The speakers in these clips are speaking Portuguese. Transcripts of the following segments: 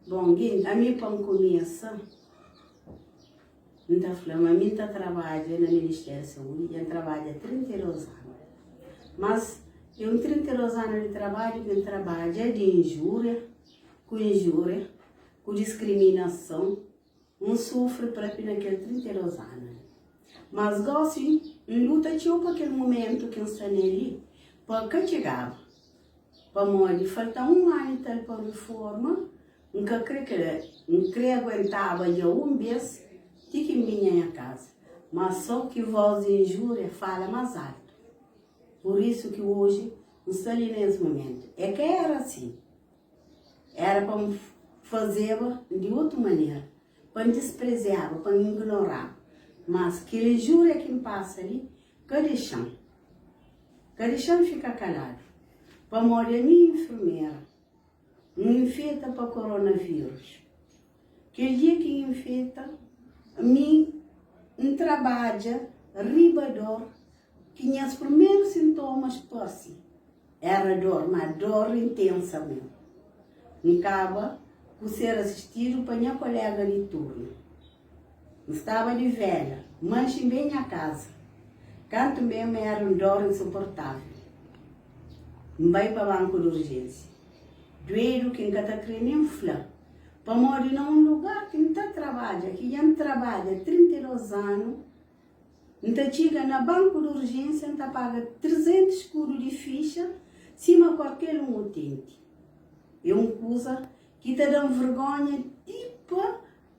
Bom, a mim para começar, então falando, a mim trabalha no Ministério da Saúde, eu trabalho há 32 anos. Mas eu 32 anos de trabalho, eu trabalho de injúria, com discriminação, sofre para naquele 32 anos. Mas gosto de luta tinha para aquele momento que eu estou ali, para que chegava. Para morrer, falta um ano para reforma, nunca aguentava já mês, tinha que vir à casa. Mas só que voz de injúria fala mais alto. Por isso que hoje, não estou ali nesse momento. É que era assim. Era para fazer de outra maneira. Para desprezar, para ignorar. Mas que ele jura que passa ali, cada chão fica calado. Para morrer minha enfermeira, me infecta para coronavírus. Que dia que infecta, me trabalha, ribador, que tinha os primeiros sintomas tosse. Era dor, mas dor intensa mesmo. Acaba por ser assistido para minha colega de turno. Estava de velha, manche bem a casa. Canto mesmo era dor insuportável. Vai para o banco de urgência. Doeiro que não está querendo nem falar. Para morar num lugar que não está trabalha, que já trabalha 32 anos, não chega no banco de urgência, não paga 300 escuros de ficha, cima qualquer um utente. É uma coisa que está dando vergonha, tipo,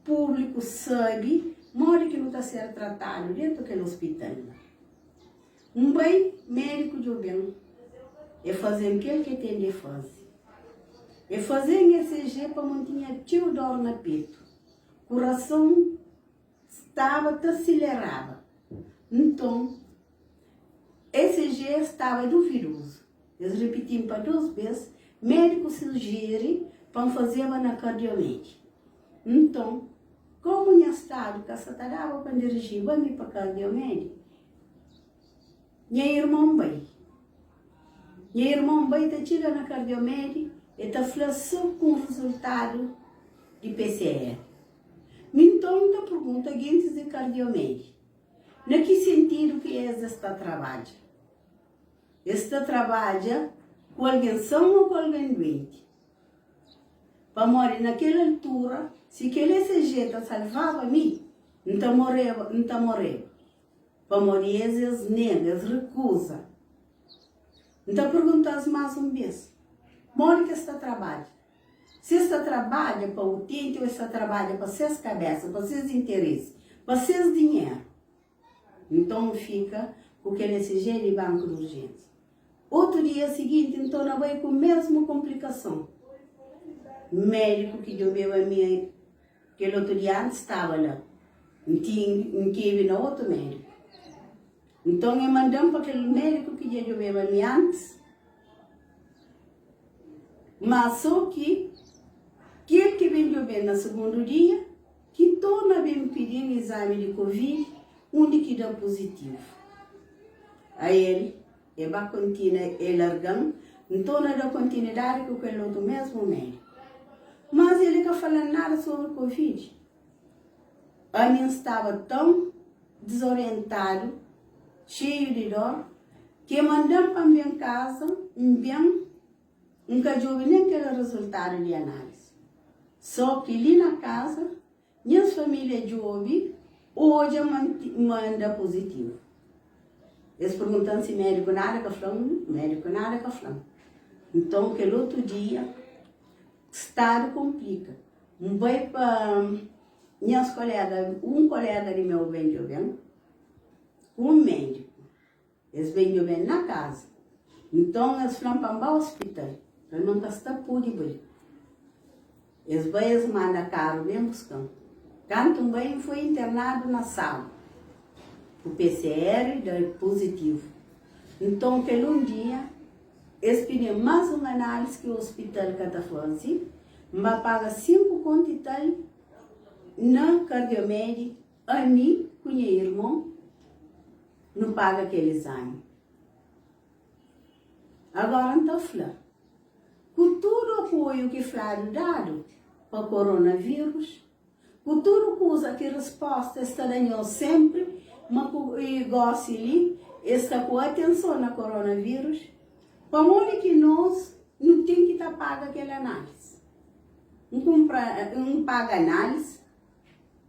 público sabe, mora que não está sendo tratado dentro daquele hospital. Bem médico de bem. É fazer o que ele tem de fazer. É fazer ECG para manter tio dor na peito. O coração estava acelerado. Então, ECG estava duvidoso. Eles repetiam para 2 vezes. Médico sugere para fazer na cardiomédica. Então, como eu estava, que você estava para dirigir, vai para a cardiomédica. Minha irmã vai. Minha irmã vai chega na cardiomédica e está falando com o resultado de PCR. Então, eu pergunto antes de cardiomédica, na que sentido que esta trabalha? Esta trabalha com alguém são ou com alguém doente? Para morrer naquela altura, se aquele ECG salvava a mim, não morreva. Para morrer, eles negam, eles recusam. Então perguntas mais uma vez, morre que esta trabalha. Se esta trabalha para o utente ou esta trabalha para seus cabeças, para seus interesses, para seus dinheiro. Então fica com aquele ECG de banco de urgência. Outro dia seguinte, então não vai com a mesma complicação. Médico que eu veio a mim, aquele outro dia antes estava lá, não tive no outro médico. Então eu mandei para aquele médico que eu veio a mim antes, mas só que aquele que veio bem no segundo dia, que torna bem pedindo exame de Covid, onde que dá positivo. Aí ele vai continuar largando, então não dá continuidade com aquele outro mesmo médico. Mas ele não fala nada sobre Covid. A mim estava tão desorientado, cheio de dor, que mandamos para minha casa, nunca tive nem aquele resultado de análise. Só que ali na casa, minha família jovem, hoje manda positivo. Eles perguntam se médico nada que falando, médico nada que falando. Então, aquele outro dia, estado complica. Vai para minhas colegas, um colega de meu bem, um médico. Eles vêm bem na casa. Então, eles falam para o hospital. Ele não está por ir. Eles mandam carro, vem buscando. Quando bem foi internado na sala. O PCR deu positivo. Então, aquele um dia, eles pediram mais uma análise que o hospital está fazendo, mas paga 5 conto e tal na cardiomédica, a mim, com meu irmão, não paga aquele exame. Agora, não estou falando. Com todo o apoio que foi dado, para coronavírus. Com tudo coisa que resposta está dando sempre, mas gosta ali, está com atenção na coronavírus, para modo que nós não tem que estar paga aquela análise. Não paga análise,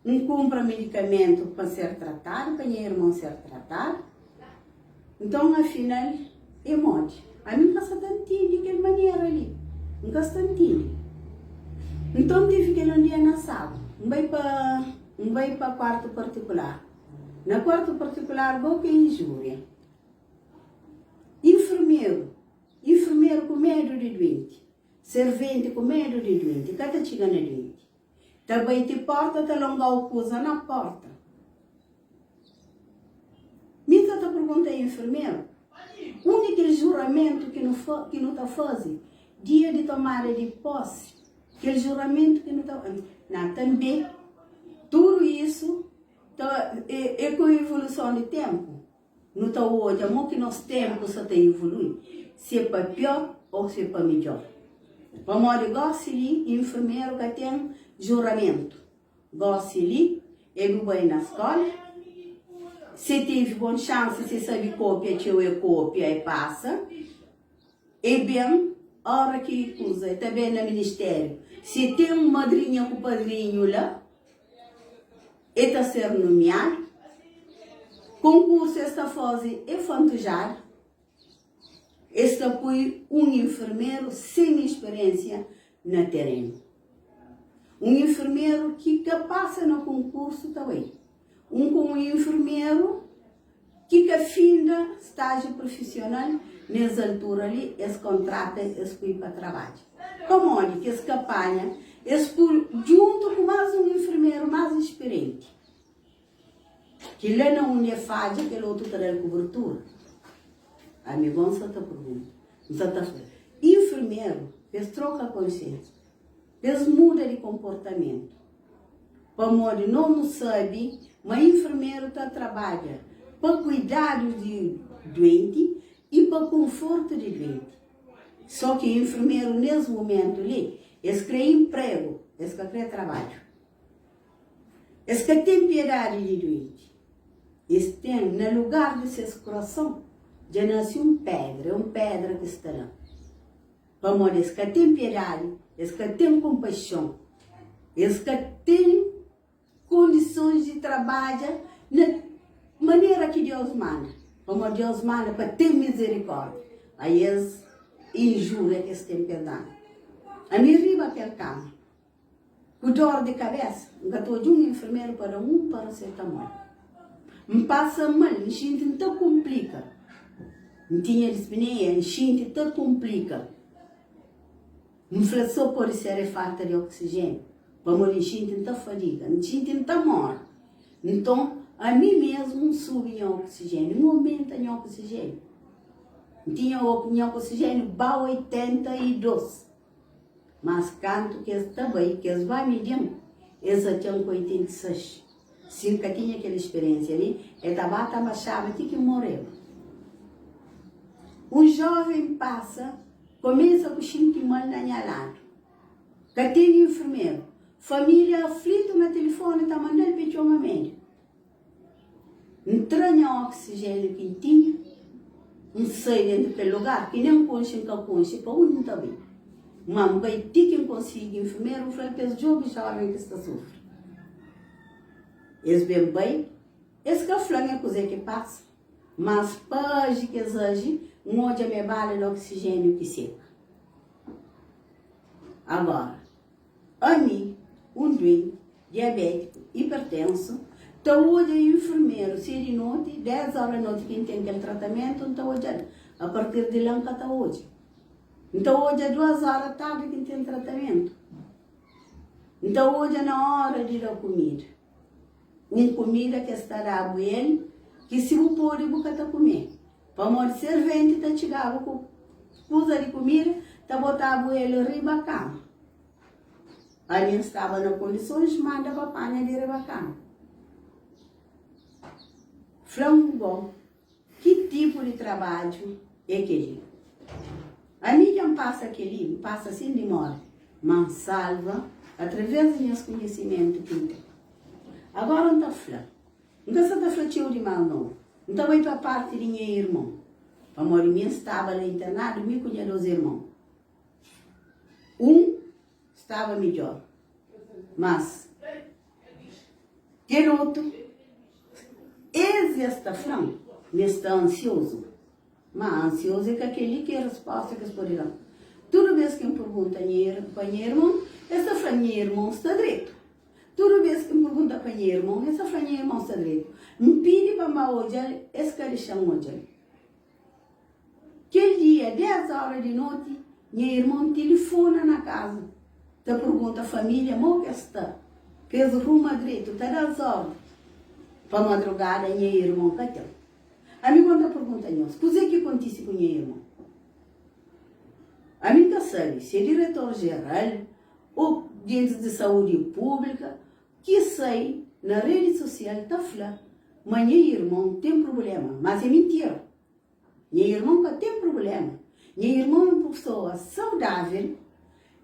não compra medicamento para ser tratado, para minha irmã ser tratado. Então, afinal, é modo. A mim não está de aquela maneira ali. Não está tantinho. Então, tive que ir um dia na sala. Não vai para quarto particular. Na quarto particular, vou que é injúria. Enfermeiro com medo de doente. Servente com medo de doente. Cada chegando de doente. Também te porta, te alongar o coisa na porta. Me está perguntando ao enfermeiro. Onde aquele juramento que não está fazendo? Dia de tomada de posse. Aquele juramento que não está fazendo. Não, também, tudo isso é com a evolução do tempo. Não está hoje, amor que nosso tempo só tem evoluído. Se é para pior ou se é para melhor. Vamos gosta ali, enfermeiro que tem juramento. Gosta ali, ele vai na escola. Se teve boa chance, se sabe cópia, cópia e passa. E bem, a hora que usa, também no ministério. Se tem um madrinha com padrinho lá, está ser nomeado. Concurso está fazendo é fantujar. Este apoio um enfermeiro sem experiência no terreno. Um enfermeiro que passa no concurso também. Um enfermeiro que finda estágio profissional, nessa altura ali, eles contratam, eles põem para trabalho. Como olha, que eles campanha, eles põem junto com mais um enfermeiro mais experiente. Que lá não é fácil, aquele outro terá cobertura. Amigão, só está perguntando. Enfermeiro, eles trocam a consciência. Eles mudam de comportamento. Para modo não sabe, mas enfermeiro está trabalha para cuidado de doente e para conforto de doente. Só que enfermeiro nesse momento ali, eles querem emprego, eles querem trabalho. Eles têm piedade de doente. Eles têm, no lugar de seu coração, já nasceu uma pedra que está lá. Para modo eles têm piedade, eles têm compaixão, eles têm condições de trabalho na maneira que Deus manda. Como Deus manda para ter misericórdia. Aí eles injuram que eles têm piedade. A minha riba aquela cama. Com dor de cabeça, engatou de um enfermeiro para paracetamol. Me passa mal, me sinto tão complica. Me tinha dispneia, me sinto tão complica. Me flaçou por ser falta de oxigênio. Para me sentir tão fadiga, me sinto tão morta. Então, a mim mesmo sube o oxigênio, não aumenta o oxigênio. Tinha o oxigênio para 82. Mas canto que eles também, que eles vão medindo, eles já tinham 86. Se nunca tinha aquela experiência ali, ele estava achava que morreu. Um jovem passa, começa com sentir mal na minha lado. Que tem enfermeiro. Família aflita no telefone, está mandando pedir uma médica. Entranha o oxigênio que tinha, não sai dentro daquele lugar, que nem conche, para onde não está bem. Mas vai ter que conseguir enfermeiro, falei para os jovens que está sofrendo. Eles bem, eles que falam é coisa que passa, mas pode que exige, onde me bala no oxigênio que seca. Agora, a mim, um doente, diabético, hipertenso, está hoje enfermeiro, se de noite, 10 horas da noite, quem tem aquele tratamento, então hoje, a partir de lá, está hoje. Então hoje é 2 horas da tarde quem tem tratamento. Então hoje é na hora de dar comida. Uma comida que estará boa, que se o pode botar comer. Para o servente está chegava com coisa de comida, está botava ele riba a cama. Ali estava nas condições, manda para a panha de riba a cama. Frango bom. Que tipo de trabalho é aquele? A mim não passa aquele, passa assim de mora. Mas salva através do nosso conhecimento que tem. Agora não está falando. Não está falando de mal, não. Então vai para a parte de minha irmã. A Morimia estava lá internado, me conhecia dois irmãos. Um estava melhor, mas o outro, esse está falando, está ansioso. Mas ansioso é que aquele que é a resposta que eles poderão. Toda vez que me pergunta para minha irmã, essa foi minha irmã está direito. Toda vez que me pergunta para minha irmã, essa foi minha irmã está direito. Me pede para me olhar, esse que eles chamam de olhar. Aquele dia, 10 horas de noite, minha irmã telefona na casa. Te pergunta a família, como que está? Fez rumo a direito, está 10 horas. Para madrugada, minha irmã, cadê? A mim quando pergunta a nós, o que acontece com minha irmã? A mim não sabe se é diretor-geral ou dentro de saúde pública, que sai na rede social, está falando, mas minha irmã tem problema, mas é mentira. Minha irmã nunca tem problema. Minha irmã é uma pessoa saudável.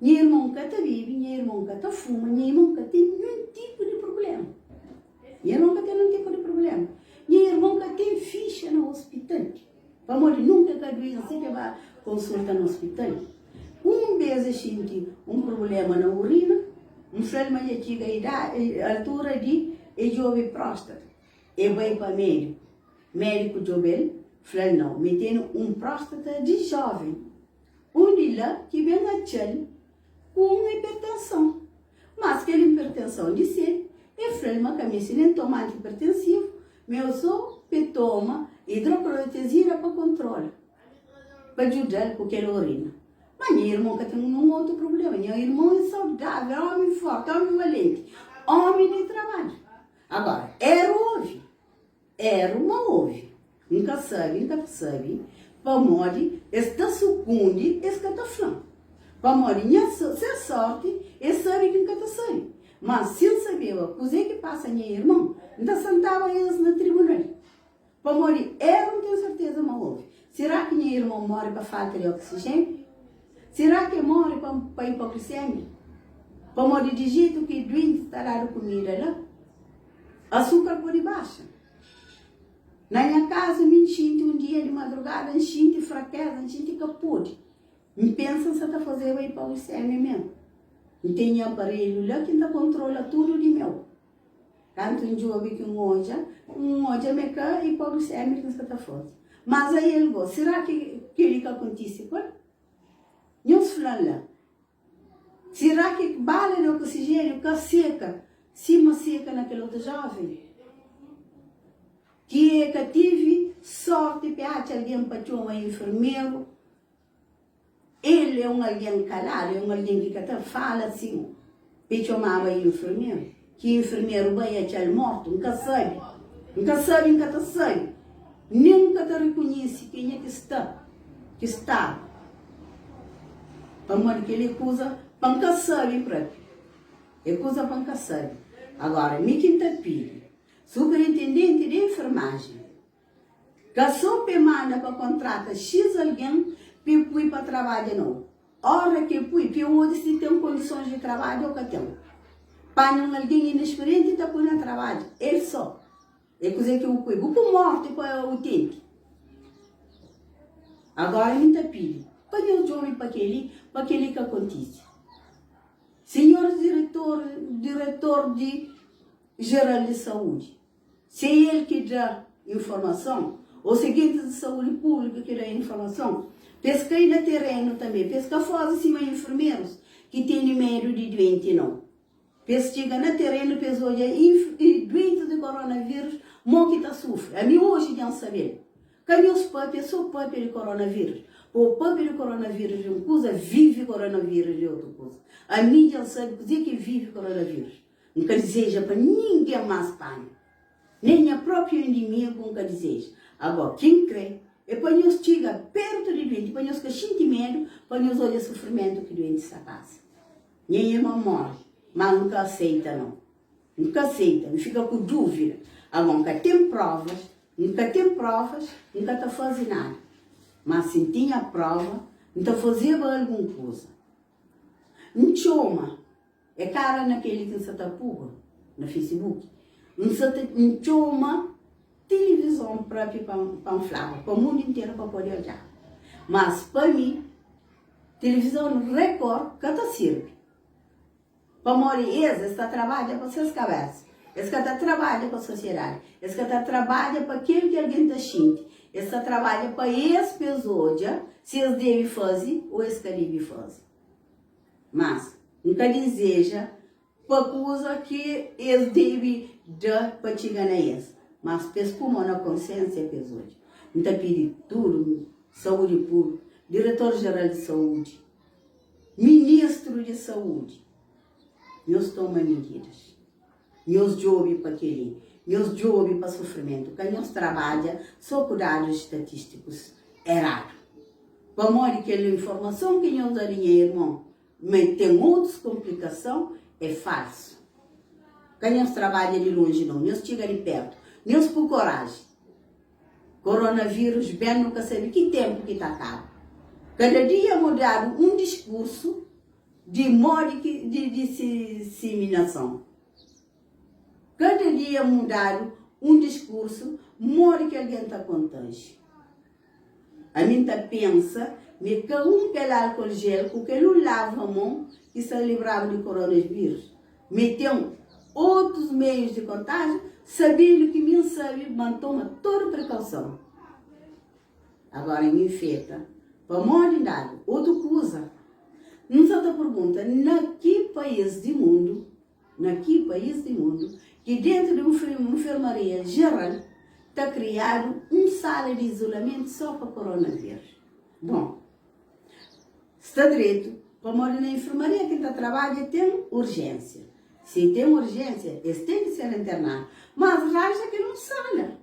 Minha irmã nunca vive, minha irmã nunca fuma, minha irmã nunca tem nenhum tipo de problema. Minha irmã nunca tem nenhum tipo de problema. Minha irmã nunca tem ficha no hospital. Para morrer, nunca a doença sempre vai consulta no hospital. Vez eu senti um problema na urina, filho de chega a altura de jovem próstata. Eu vou para médico. Médico jovem, falei não, me tem próstata de jovem. De lá que vem a tchel com hipertensão. Mas aquela hipertensão de ser, eu falei, mas que se nem toma antihipertensivo, meu só toma hidroclorotiazida para controle, para ajudar com aquela urina. Mas minha irmã tem um outro problema. Minha irmã é saudável, homem forte, homem valente, homem de trabalho. Agora, era uma ouve. Nunca sabe, para morrer, está sucunde, está falando. Para morrer, se sorte, sabe que nunca está sabe. Mas se ele sabia o que passa minha irmã, não sentava eles no tribunal. Para morrer, eu não tenho certeza, mas ouve. Será que minha irmã morre para falta de oxigênio? Será que morre para hipoglicemia? Para morrer de jeito que doente está dando comida lá? Açúcar por baixo. Na minha casa, me enchente um dia de madrugada, enchente fraqueza, enchente capote. Me pensa se está fazendo hipoglicemia mesmo. Não tem aparelho lá que ainda controla tudo de meu. Tanto em jovem que um hoje me cai hipoglicemia que está fazendo. Mas aí ele gosta. Será que aquilo que acontece com ele? Não se fala lá. Será que bala de oxigênio que seca, cima seca naquele outro jovem? Que tive sorte para alguém para um enfermeiro. Ele é alguém calado, é alguém que até fala assim. E chamava enfermeiro. Que enfermeiro vai achar morto, nunca sabe. Nunca sabe. Nunca te reconhece quem é que está. Para morrer que ele acusa, panca sabe para ele acusa panca sabe. Agora, me quinta pilha, superintendente de enfermagem, que só me manda para contratar X alguém para trabalhar não. Hora que hoje se tem condições de trabalho ou que tem. Para não alguém inexperiente está põe no trabalho, ele só. É coisa que eu vou morte para o tempo. Agora me pilha. Para eu jovem para aquele que acontece. Senhor diretor de geral de saúde, se é ele que dá informação, ou seguinte de saúde pública que dá informação, pesca aí no terreno também, pesca fora cima enfermeiros que têm medo de doente não. Pesca chega no terreno, pessoa olha doente de coronavírus, mo que está sofrendo. A mim hoje não saber. Que meus pais são pais de coronavírus. O pai de coronavírus é uma coisa, vive coronavírus é outra coisa. A mídia sabe dizer que vive coronavírus. Nunca deseja para ninguém mais pai. Nem a própria inimigo nunca deseja. Agora, quem crê, é para nós chegar perto de doente, para nós que sentir medo, para nós olhar o sofrimento que o doente está passando. Nem irmã morre, mas nunca aceita não. Nunca aceita, não fica com dúvida. Agora, nunca tem provas, nunca está fazendo nada. Mas se tinha prova, então fazia alguma coisa. Não chama. É cara naquele que se tapuga, no Facebook. Não se chama televisão própria para falar, para o mundo inteiro para poder olhar. Mas para mim, televisão Record, que está serve. Para morrer, esse está trabalhando para suas cabeças. Esse que está trabalhando para a sociedade. Esse que está trabalhando para aquilo que alguém está sentindo. Esse está trabalhando para as pessoas, se eles devem fazer ou eles que devem fazer. Mas, nunca deseja para coisa que eles devem dar para chegar a eles. Mas, pessoas na consciência, pessoas. Então, pedir tudo, saúde pura, diretor-geral de saúde, ministro de saúde. Nós tomamos medidas. Nós jovens para aquele. Nós jovens para sofrimento. Quando nós trabalhamos, só com dados estatísticos errados. Para morrer aquela informação que nós damos, irmão, mas tem outras complicações, é falso. Quando nós trabalhamos de longe, não. Nós chegamos de perto. Nós por coragem. Coronavírus, bem nunca sabe que tempo que está acabando. Cada dia mudaram um discurso de modo de disseminação. Cada dia mudaram um discurso, modo que alguém está contágio. A mim pensa, me que que é álcool gel, com que não lava a mão, que se livrava de coronavírus. Me tem outros meios de contágio, sabendo que me sabe, mas toma toda precaução. Agora, me infecta. Para morrer dado, outra coisa. Não só te pergunta, na que país do mundo, que dentro de uma enfermaria geral, está criado uma sala de isolamento só para coronavírus. Bom, está direito, para morrer na enfermaria, quem está trabalhando tem urgência. Se tem urgência, eles têm que ser internados. Mas arranja aquela sala.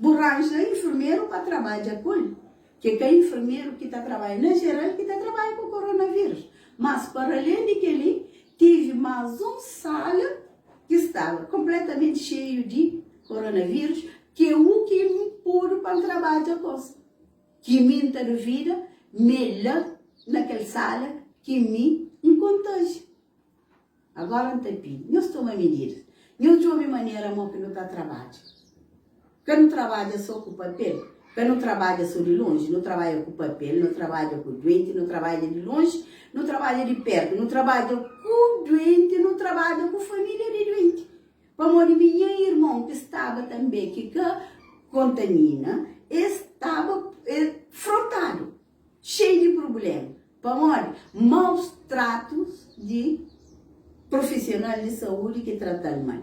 Arranja enfermeiro para trabalhar com ele. Que é enfermeiro que está trabalhando na geral, que está trabalhando com o coronavírus. Mas, para além de que ele tive mais uma sala que estava completamente cheio de coronavírus, que é o que me pôr para trabalhar com isso. Que me intervira melhor naquela sala que me contágio. Agora não tem pedido. Nós tomamos medidas. Nós de uma maneira que não está trabalhando. Que não trabalha só com papel. Que não trabalha só de longe, não trabalha com papel, não trabalha com doente, não trabalha de longe, não trabalha de perto, não trabalha com doente, não trabalha com família de doente. Para morrer, meu irmão que estava também, que contamina, estava frotado, cheio de problemas. Para morrer, maus tratos de profissionais de saúde que tratam mal.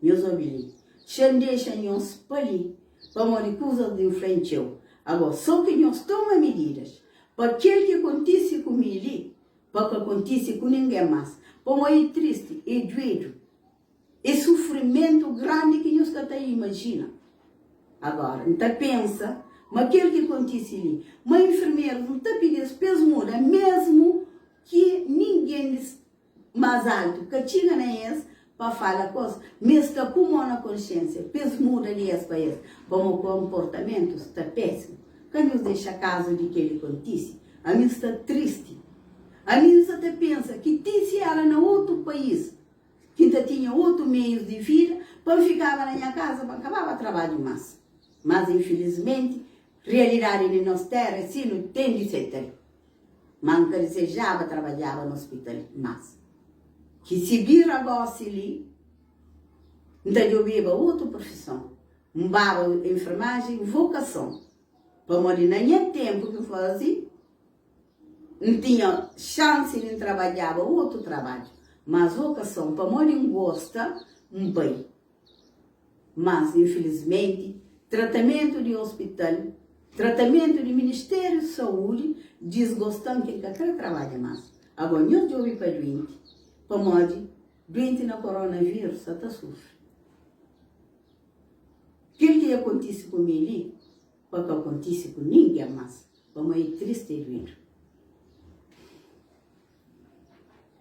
Meus ouvintes, deixa nós para ali. Para morrer coisas de frente. Agora, só que nós tomamos medidas para aquilo que acontece comigo, para que aconteça com ninguém mais. Para morrer triste e doido. E sofrimento grande que nós até imagina. Agora, então pensa, mas aquilo que acontece ali, uma enfermeira não está pedindo peso muda, mesmo que ninguém mais alto, que tinha nem para falar coisas, mesmo que com na consciência, peso muda ali esse país, como comportamento está péssimo. Quando nos deixa caso de que ele acontece, a mim está triste. A mim até pensa que se era em outro país, que ainda tinha outros meios de vida, para ficar na minha casa, para acabar o trabalho mais. Mas infelizmente, realidade de nossa terra, assim, não tem de ser. Mas não desejava trabalhar no hospital mais. Que se vir agora ali, então eu beba outra profissão, baba enfermagem, vocação. Para morrer nem tempo que fazia, não tinha chance de trabalhar outro trabalho, mas vocação para morrer gosta, bem. Mas infelizmente, tratamento de hospital, tratamento de Ministério de Saúde, desgostando que qualquer trabalha mais. Agora, nós de ouvir para doente. Para morrer, doente na coronavírus, até sofre. Aquilo que acontece comigo, para que acontece com ninguém mais, para morrer triste e doente.